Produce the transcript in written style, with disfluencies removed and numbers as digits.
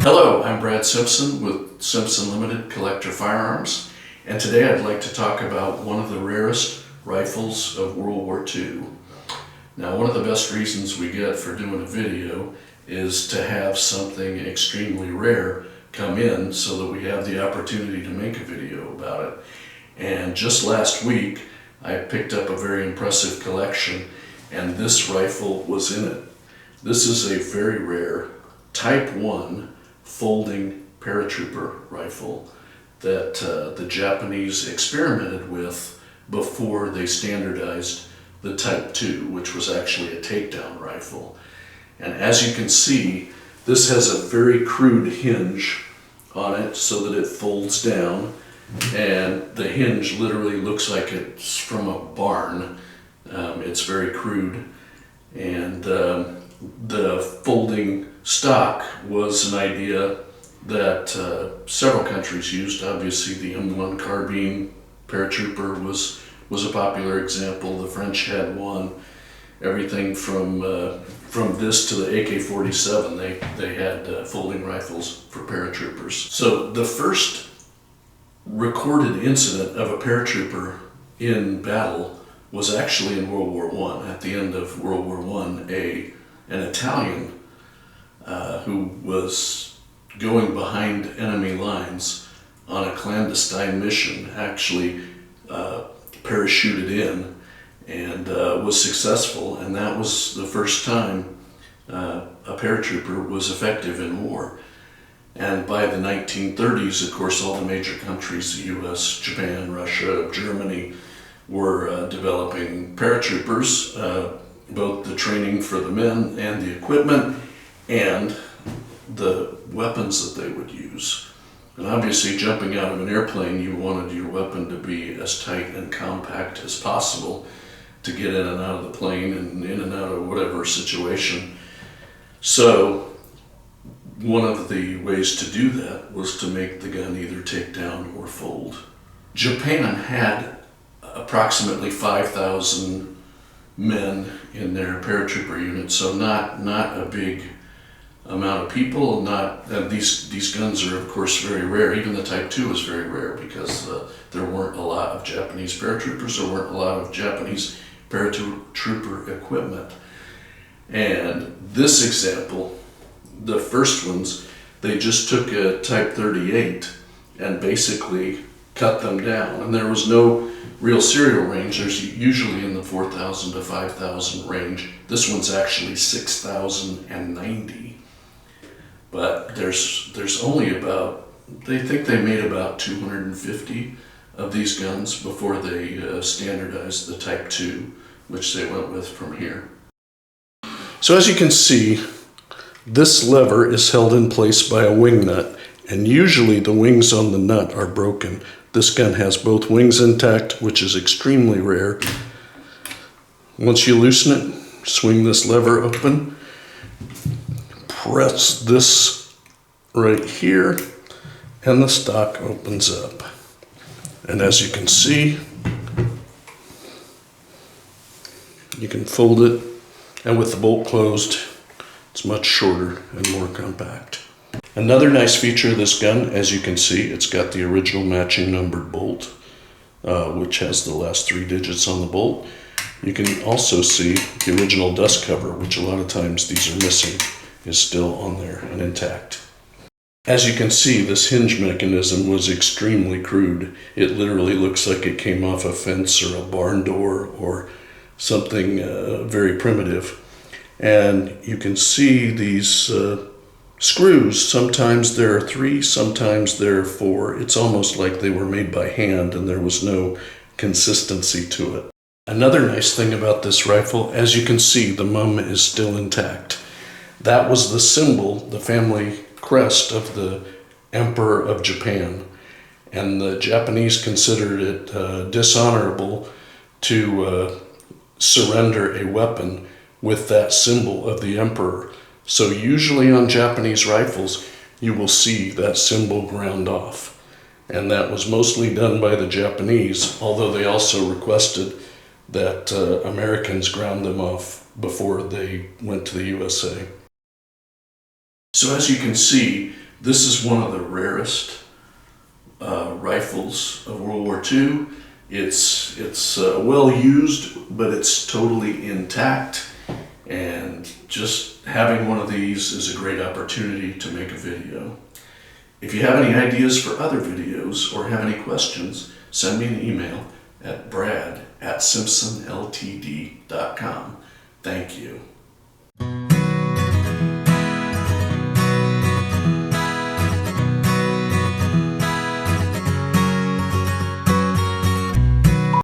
Hello, I'm Brad Simpson with Simpson Limited Collector Firearms, and today I'd like to talk about one of the rarest rifles of World War II. Now, one of the best reasons we get for doing a video is to have something extremely rare come in so that we have the opportunity to make a video about it. And just last week, I picked up a very impressive collection, and this rifle was in it. This is a very rare Type 1 folding paratrooper rifle that the Japanese experimented with before they standardized the Type 2, which was actually a takedown rifle. And as you can see, this has a very crude hinge on it so that it folds down, and the hinge literally looks like it's from a barn. It's very crude, and the folding stock was an idea that several countries used. Obviously, the M1 Carbine Paratrooper was a popular example. The French had one. Everything from this to the AK-47, they had folding rifles for paratroopers. So the first recorded incident of a paratrooper in battle was actually in World War I. At the end of World War I, an Italian who was going behind enemy lines on a clandestine mission actually parachuted in and was successful, and that was the first time a paratrooper was effective in war. And by the 1930s, of course, all the major countries, the US, Japan, Russia, Germany, were developing paratroopers, both the training for the men and the equipment and the weapons that they would use. And obviously, jumping out of an airplane, you wanted your weapon to be as tight and compact as possible to get in and out of the plane and in and out of whatever situation. So one of the ways to do that was to make the gun either take down or fold. Japan had approximately 5,000 men in their paratrooper unit, so not a big amount of people. These guns are of course very rare. Even the Type 2 is very rare because there weren't a lot of Japanese paratroopers, there weren't a lot of Japanese paratrooper equipment. And this example, the first ones, they just took a Type 38 and basically cut them down. And there was no real serial range. There's usually in the 4,000 to 5,000 range. This one's actually 6,090. But there's only about, they think they made about 250 of these guns before they standardized the Type 2, which they went with from here. So as you can see, this lever is held in place by a wing nut, and usually the wings on the nut are broken. This gun has both wings intact, which is extremely rare. Once you loosen it, swing this lever open, press this right here, and the stock opens up. And as you can see, you can fold it, and with the bolt closed, it's much shorter and more compact. Another nice feature of this gun, as you can see, it's got the original matching numbered bolt, which has the last 3 digits on the bolt. You can also see the original dust cover, which a lot of times these are missing, is still on there and intact. As you can see, this hinge mechanism was extremely crude. It literally looks like it came off a fence or a barn door or something very primitive. And you can see these screws. Sometimes there are 3, sometimes there are 4. It's almost like they were made by hand and there was no consistency to it. Another nice thing about this rifle, as you can see, the mum is still intact. That was the symbol, the family crest of the Emperor of Japan. And the Japanese considered it dishonorable to surrender a weapon with that symbol of the Emperor. So usually on Japanese rifles, you will see that symbol ground off. And that was mostly done by the Japanese, although they also requested that Americans ground them off before they went to the USA. So as you can see, This is one of the rarest rifles of World War II. It's well used, but it's totally intact, and just having one of these is a great opportunity to make a video. If you have any ideas for other videos or have any questions, send me an email at brad@simpsonltd.com. Thank you.